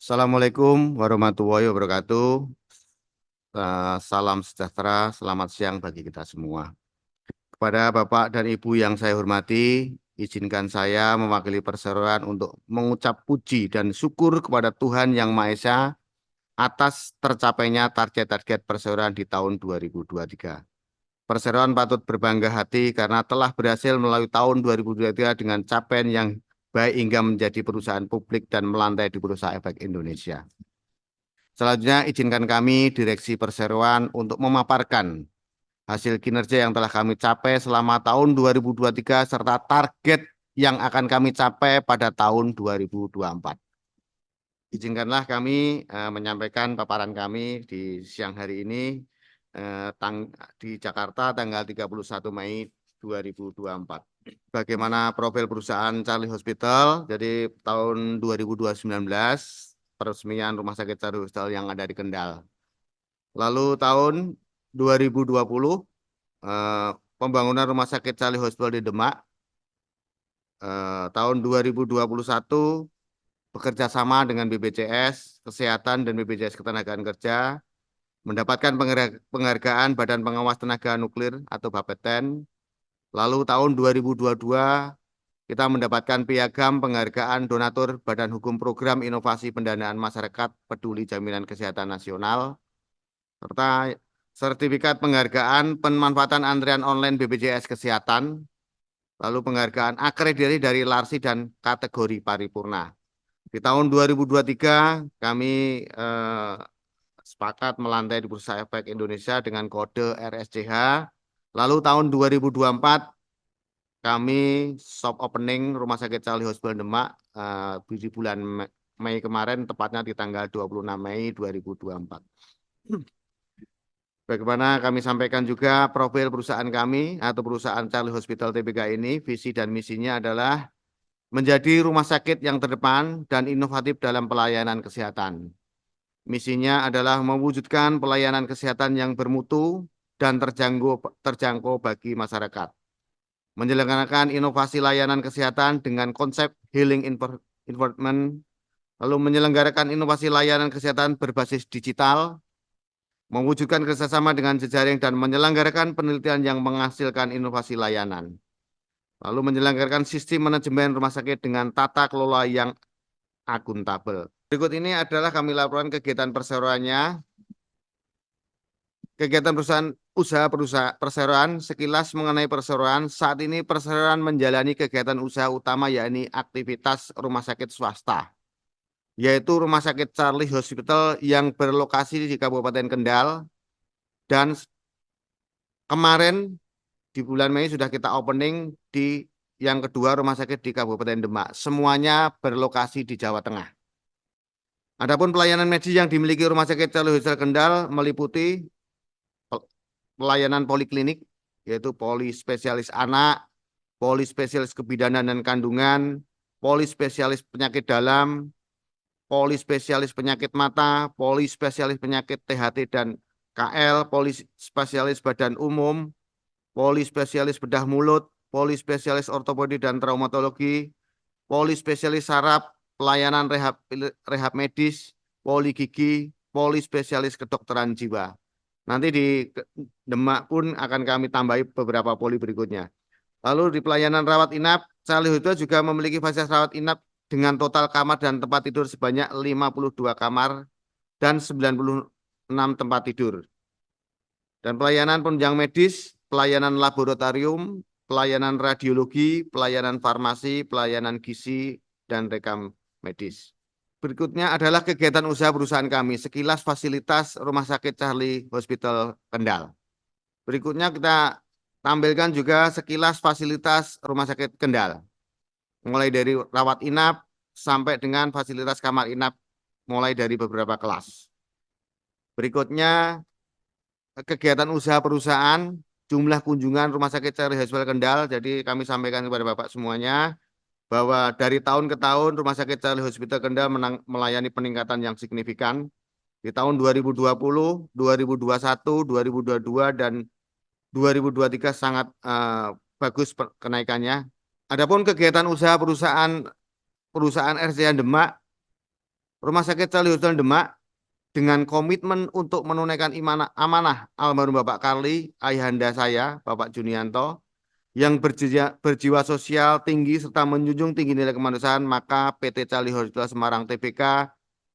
Assalamualaikum warahmatullahi wabarakatuh. Salam sejahtera, selamat siang bagi kita semua. Kepada Bapak dan Ibu yang saya hormati, izinkan saya mewakili perseroan untuk mengucap puji dan syukur kepada Tuhan Yang Maha Esa atas tercapainya target-target perseroan di tahun 2023. Perseroan patut berbangga hati karena telah berhasil melalui tahun 2023 dengan capaian yang baik hingga menjadi perusahaan publik dan melantai di Bursa Efek Indonesia. Selanjutnya, izinkan kami, Direksi Perseroan, untuk memaparkan hasil kinerja yang telah kami capai selama tahun 2023 serta target yang akan kami capai pada tahun 2024. Izinkanlah kami menyampaikan paparan kami di siang hari ini di Jakarta tanggal 31 Mei 2024. Bagaimana profil perusahaan Charlie Hospital? Jadi tahun 2019 peresmian Rumah Sakit Charlie Hospital yang ada di Kendal. Lalu tahun 2020 pembangunan Rumah Sakit Charlie Hospital di Demak. Tahun 2021 bekerja sama dengan BPJS Kesehatan dan BPJS Ketenagakerjaan mendapatkan penghargaan Badan Pengawas Tenaga Nuklir atau Bapeten. Lalu tahun 2022 kita mendapatkan piagam penghargaan donatur Badan Hukum Program Inovasi Pendanaan Masyarakat Peduli Jaminan Kesehatan Nasional, serta sertifikat penghargaan pemanfaatan antrian online BPJS Kesehatan, lalu penghargaan akreditasi dari LARSI dan kategori paripurna. Di tahun 2023 kami sepakat melantai di Bursa Efek Indonesia dengan kode RSCH. Lalu tahun 2024 kami soft opening Rumah Sakit Charlie Hospital Demak di bulan Mei kemarin, tepatnya di tanggal 26 Mei 2024. Bagaimana kami sampaikan juga profil perusahaan kami atau perusahaan Charlie Hospital TBK ini, visi dan misinya adalah menjadi rumah sakit yang terdepan dan inovatif dalam pelayanan kesehatan. Misinya adalah mewujudkan pelayanan kesehatan yang bermutu dan terjangkau bagi masyarakat. Menyelenggarakan inovasi layanan kesehatan dengan konsep healing environment, lalu menyelenggarakan inovasi layanan kesehatan berbasis digital, mewujudkan kerjasama dengan jejaring dan menyelenggarakan penelitian yang menghasilkan inovasi layanan. Lalu menyelenggarakan sistem manajemen rumah sakit dengan tata kelola yang akuntabel. Berikut ini adalah kami laporan kegiatan perseroannya. Kegiatan usaha perseroan, sekilas mengenai perseroan, saat ini perseroan menjalani kegiatan usaha utama yakni aktivitas rumah sakit swasta, yaitu Rumah Sakit Charlie Hospital yang berlokasi di Kabupaten Kendal, dan kemarin di bulan Mei sudah kita opening di yang kedua rumah sakit di Kabupaten Demak. Semuanya berlokasi di Jawa Tengah. Adapun pelayanan medis yang dimiliki Rumah Sakit Charlie Hospital Kendal meliputi pelayanan poliklinik, yaitu polispesialis anak, polispesialis kebidanan dan kandungan, polispesialis penyakit dalam, polispesialis penyakit mata, polispesialis penyakit THT dan KL, polispesialis badan umum, polispesialis bedah mulut, polispesialis ortopedi dan traumatologi, polispesialis saraf, pelayanan rehab medis, poligigi, polispesialis kedokteran jiwa. Nanti di Demak pun akan kami tambahi beberapa poli berikutnya. Lalu di pelayanan rawat inap, Charlie Hospital juga memiliki fasilitas rawat inap dengan total kamar dan tempat tidur sebanyak 52 kamar dan 96 tempat tidur. Dan pelayanan penunjang medis, pelayanan laboratorium, pelayanan radiologi, pelayanan farmasi, pelayanan gizi, dan rekam medis. Berikutnya adalah kegiatan usaha perusahaan kami, sekilas fasilitas Rumah Sakit Charlie Hospital Kendal. Berikutnya kita tampilkan juga sekilas fasilitas Rumah Sakit Kendal, mulai dari rawat inap sampai dengan fasilitas kamar inap, mulai dari beberapa kelas. Berikutnya kegiatan usaha perusahaan, jumlah kunjungan Rumah Sakit Charlie Hospital Kendal. Jadi kami sampaikan kepada Bapak semuanya bahwa dari tahun ke tahun Rumah Sakit Charlie Hospital Kendal melayani peningkatan yang signifikan. Di tahun 2020, 2021, 2022, dan 2023 sangat bagus kenaikannya. Adapun kegiatan usaha perusahaan RCA Demak, Rumah Sakit Charlie Hospital Demak dengan komitmen untuk menunaikan amanah almarhum Bapak Karli, ayahanda saya, Bapak Junianto, yang berjiwa sosial tinggi serta menjunjung tinggi nilai kemanusiaan, maka PT Charlie Hospital Semarang Tbk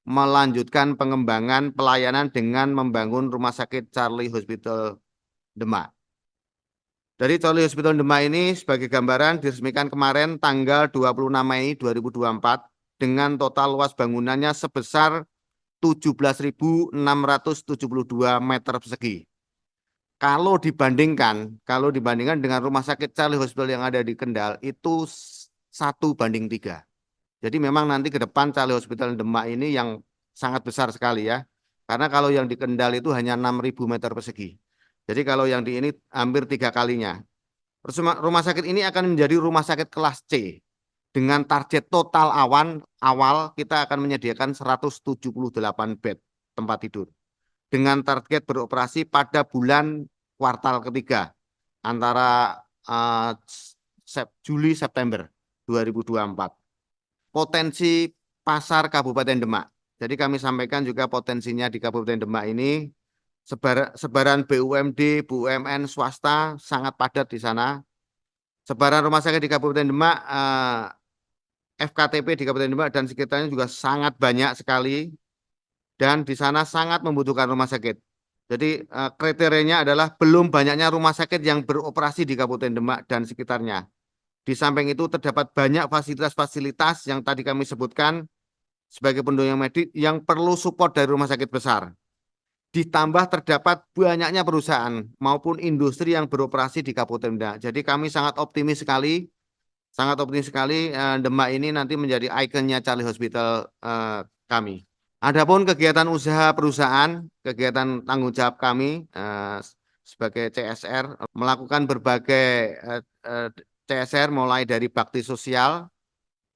melanjutkan pengembangan pelayanan dengan membangun Rumah Sakit Charlie Hospital Demak. Dari Charlie Hospital Demak ini sebagai gambaran diresmikan kemarin tanggal 26 Mei 2024 dengan total luas bangunannya sebesar 17.672 meter persegi. Kalau dibandingkan dengan Rumah Sakit Charlie Hospital yang ada di Kendal itu 1:3. Jadi memang nanti ke depan Charlie Hospital Demak ini yang sangat besar sekali ya. Karena kalau yang di Kendal itu hanya 6.000 meter persegi. Jadi kalau yang di ini hampir 3 kalinya. Rumah sakit ini akan menjadi rumah sakit kelas C. Dengan target total awal kita akan menyediakan 178 bed tempat tidur. Dengan target beroperasi pada bulan kuartal ketiga antara Juli September 2024. Potensi pasar Kabupaten Demak. Jadi kami sampaikan juga potensinya di Kabupaten Demak ini sebaran BUMD, BUMN swasta sangat padat di sana. Sebaran rumah sakit di Kabupaten Demak, FKTP di Kabupaten Demak dan sekitarnya juga sangat banyak sekali dan di sana sangat membutuhkan rumah sakit. Jadi kriterianya adalah belum banyaknya rumah sakit yang beroperasi di Kabupaten Demak dan sekitarnya. Di samping itu terdapat banyak fasilitas-fasilitas yang tadi kami sebutkan sebagai pendukung medik yang perlu support dari rumah sakit besar. Ditambah terdapat banyaknya perusahaan maupun industri yang beroperasi di Kabupaten Demak. Jadi kami sangat optimis sekali Demak ini nanti menjadi ikonnya Charlie Hospital kami. Adapun kegiatan usaha perusahaan, kegiatan tanggung jawab kami sebagai CSR melakukan berbagai CSR mulai dari bakti sosial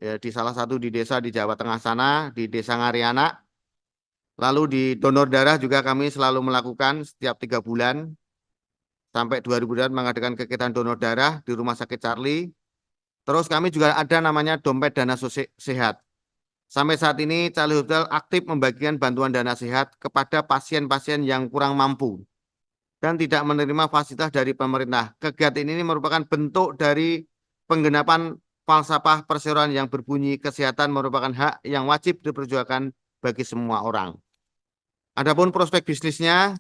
ya, di salah satu di desa di Jawa Tengah sana, di Desa Ngariana. Lalu di donor darah juga kami selalu melakukan setiap 3 bulan sampai 2000 bulan mengadakan kegiatan donor darah di Rumah Sakit Charlie. Terus kami juga ada namanya dompet dana sehat. Sampai saat ini Charlie Hospital aktif membagikan bantuan dana sehat kepada pasien-pasien yang kurang mampu dan tidak menerima fasilitas dari pemerintah. Kegiatan ini merupakan bentuk dari penggenapan falsafah perseroan yang berbunyi kesehatan merupakan hak yang wajib diperjuangkan bagi semua orang. Adapun prospek bisnisnya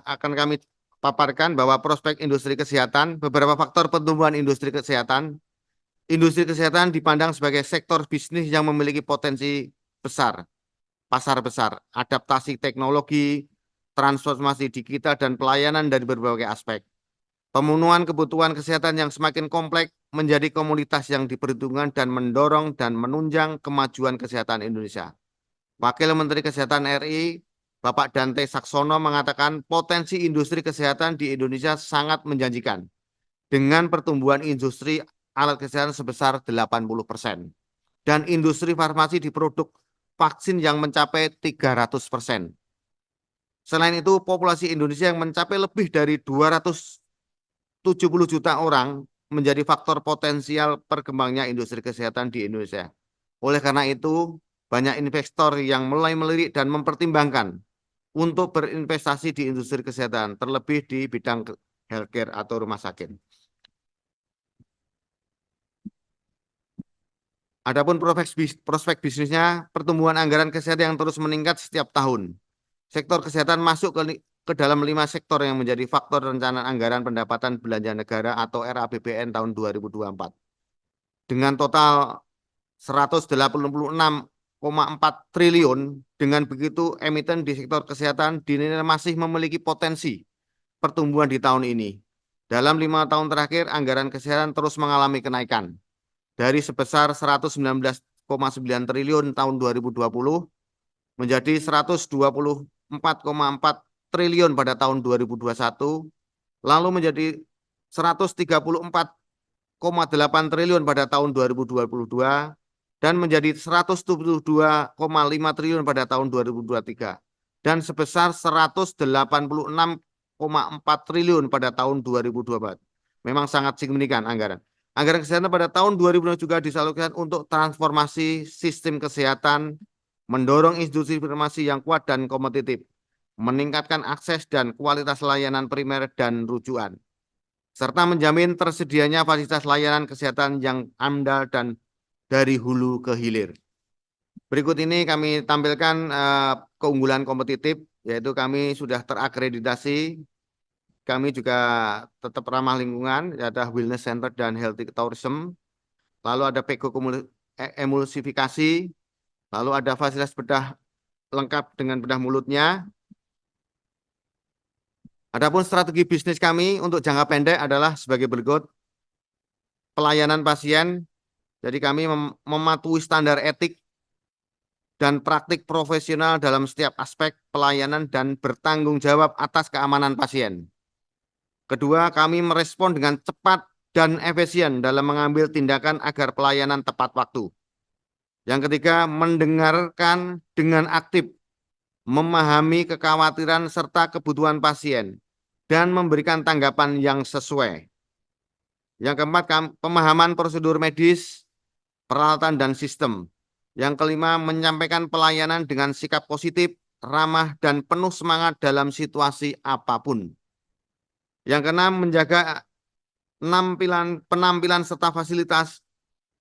akan kami paparkan bahwa prospek industri kesehatan, beberapa faktor pertumbuhan industri kesehatan. Industri kesehatan dipandang sebagai sektor bisnis yang memiliki potensi besar, pasar besar, adaptasi teknologi, transformasi digital, dan pelayanan dari berbagai aspek. Pemenuhan kebutuhan kesehatan yang semakin kompleks menjadi komoditas yang diperhitungkan dan mendorong dan menunjang kemajuan kesehatan Indonesia. Wakil Menteri Kesehatan RI, Bapak Dante Saksono mengatakan potensi industri kesehatan di Indonesia sangat menjanjikan dengan pertumbuhan industri alat kesehatan sebesar 80% dan industri farmasi di produk vaksin yang mencapai 300%. Selain itu, populasi Indonesia yang mencapai lebih dari 270 juta orang menjadi faktor potensial perkembangannya industri kesehatan di Indonesia. Oleh karena itu, banyak investor yang mulai melirik dan mempertimbangkan untuk berinvestasi di industri kesehatan, terlebih di bidang healthcare atau rumah sakit. Adapun prospek bisnisnya, pertumbuhan anggaran kesehatan yang terus meningkat setiap tahun. Sektor kesehatan masuk ke dalam 5 sektor yang menjadi faktor rencana anggaran pendapatan belanja negara atau RAPBN tahun 2024. Dengan total 186,4 triliun, dengan begitu emiten di sektor kesehatan dinilai masih memiliki potensi pertumbuhan di tahun ini. Dalam 5 tahun terakhir, anggaran kesehatan terus mengalami kenaikan. Dari sebesar 119,9 triliun tahun 2020 menjadi 124,4 triliun pada tahun 2021, lalu menjadi 134,8 triliun pada tahun 2022, dan menjadi 172,5 triliun pada tahun 2023, dan sebesar 186,4 triliun pada tahun 2024. Memang sangat signifikan anggaran. Anggaran kesehatan pada tahun 2000 juga disalurkan untuk transformasi sistem kesehatan, mendorong institusi informasi yang kuat dan kompetitif, meningkatkan akses dan kualitas layanan primer dan rujukan, serta menjamin tersedianya fasilitas layanan kesehatan yang andal dan dari hulu ke hilir. Berikut ini kami tampilkan keunggulan kompetitif, yaitu kami sudah terakreditasi, kami juga tetap ramah lingkungan, ada wellness center dan healthy tourism, lalu ada peko emulsifikasi, lalu ada fasilitas bedah lengkap dengan bedah mulutnya. Adapun strategi bisnis kami untuk jangka pendek adalah sebagai berikut: pelayanan pasien, jadi kami mematuhi standar etik dan praktik profesional dalam setiap aspek pelayanan dan bertanggung jawab atas keamanan pasien. Kedua, kami merespon dengan cepat dan efisien dalam mengambil tindakan agar pelayanan tepat waktu. Yang ketiga, mendengarkan dengan aktif, memahami kekhawatiran serta kebutuhan pasien, dan memberikan tanggapan yang sesuai. Yang keempat, pemahaman prosedur medis, peralatan, dan sistem. Yang kelima, menyampaikan pelayanan dengan sikap positif, ramah, dan penuh semangat dalam situasi apapun. Yang keenam, menjaga penampilan serta fasilitas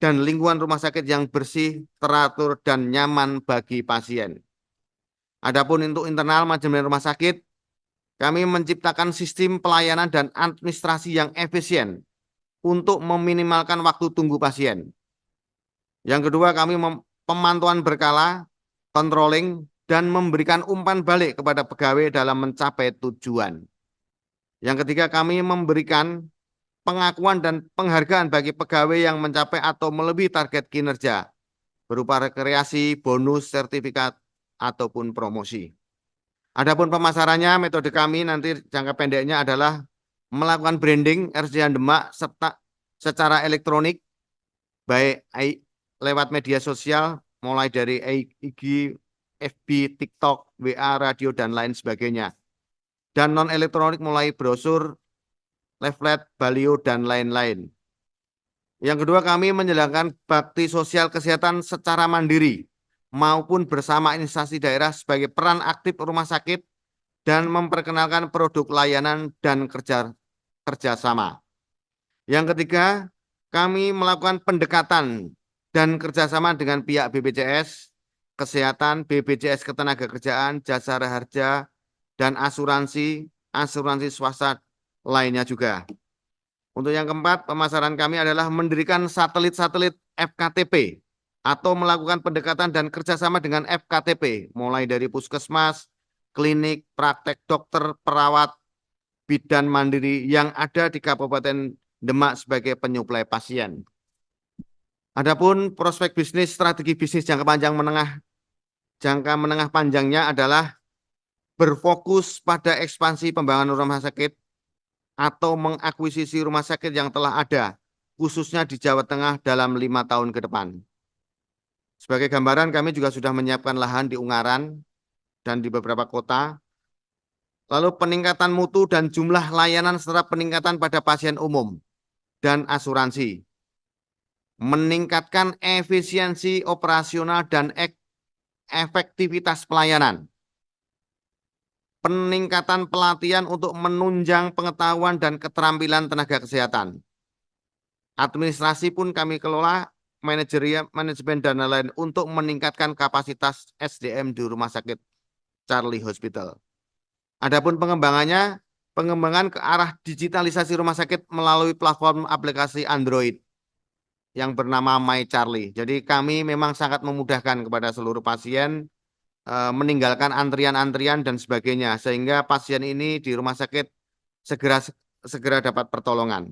dan lingkungan rumah sakit yang bersih, teratur, dan nyaman bagi pasien. Adapun untuk internal manajemen rumah sakit, kami menciptakan sistem pelayanan dan administrasi yang efisien untuk meminimalkan waktu tunggu pasien. Yang kedua, kami pemantauan berkala, controlling, dan memberikan umpan balik kepada pegawai dalam mencapai tujuan. Yang ketiga, kami memberikan pengakuan dan penghargaan bagi pegawai yang mencapai atau melebihi target kinerja berupa rekreasi, bonus, sertifikat, ataupun promosi. Adapun pemasarannya, metode kami nanti jangka pendeknya adalah melakukan branding RSCM Demak serta secara elektronik, baik lewat media sosial, mulai dari IG, FB, TikTok, WA, radio, dan lain sebagainya. Dan non-elektronik mulai brosur, leaflet, balio, dan lain-lain. Yang kedua, kami menjalankan bakti sosial kesehatan secara mandiri maupun bersama instansi daerah sebagai peran aktif rumah sakit dan memperkenalkan produk layanan dan kerjasama. Yang ketiga, kami melakukan pendekatan dan kerjasama dengan pihak BPJS Kesehatan, BPJS Ketenagakerjaan, Jasa Raharja, dan asuransi swasta lainnya juga. Untuk yang keempat, pemasaran kami adalah mendirikan satelit-satelit FKTP atau melakukan pendekatan dan kerjasama dengan FKTP, mulai dari puskesmas, klinik, praktek dokter, perawat, bidan mandiri yang ada di Kabupaten Demak sebagai penyuplai pasien. Adapun prospek bisnis, strategi bisnis jangka menengah panjangnya adalah berfokus pada ekspansi pembangunan rumah sakit atau mengakuisisi rumah sakit yang telah ada, khususnya di Jawa Tengah dalam 5 tahun ke depan. Sebagai gambaran, kami juga sudah menyiapkan lahan di Ungaran dan di beberapa kota. Lalu peningkatan mutu dan jumlah layanan serta peningkatan pada pasien umum dan asuransi. Meningkatkan efisiensi operasional dan efektivitas pelayanan. Peningkatan pelatihan untuk menunjang pengetahuan dan keterampilan tenaga kesehatan. Administrasi pun kami kelola, manajemen dan lain-lain untuk meningkatkan kapasitas SDM di Rumah Sakit Charlie Hospital. Adapun pengembangan ke arah digitalisasi rumah sakit melalui platform aplikasi Android yang bernama My Charlie. Jadi kami memang sangat memudahkan kepada seluruh pasien, meninggalkan antrian-antrian dan sebagainya, sehingga pasien ini di rumah sakit segera dapat pertolongan.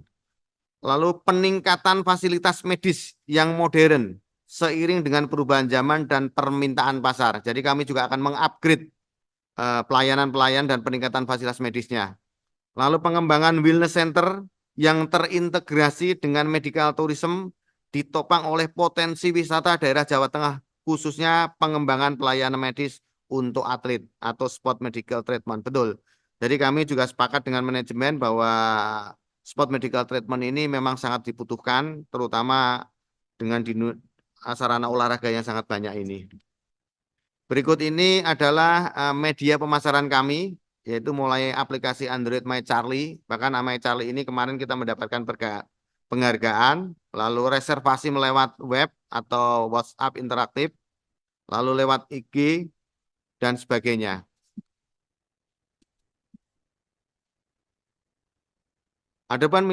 Lalu peningkatan fasilitas medis yang modern seiring dengan perubahan zaman dan permintaan pasar. Jadi kami juga akan mengupgrade pelayanan dan peningkatan fasilitas medisnya. Lalu pengembangan wellness center yang terintegrasi dengan medical tourism ditopang oleh potensi wisata daerah Jawa Tengah, khususnya pengembangan pelayanan medis untuk atlet atau sport medical treatment. Betul. Jadi kami juga sepakat dengan manajemen bahwa sport medical treatment ini memang sangat dibutuhkan, terutama dengan sarana olahraga yang sangat banyak ini. Berikut ini adalah media pemasaran kami, yaitu mulai aplikasi Android My Charlie, bahkan My Charlie ini kemarin kita mendapatkan penghargaan, lalu reservasi melewat web atau WhatsApp interaktif, lalu lewat IG, dan sebagainya. Adapun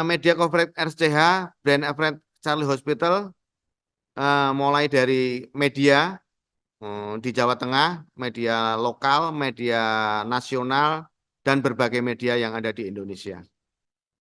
media coverage RCH, Brand Average Charlie Hospital, mulai dari media di Jawa Tengah, media lokal, media nasional, dan berbagai media yang ada di Indonesia.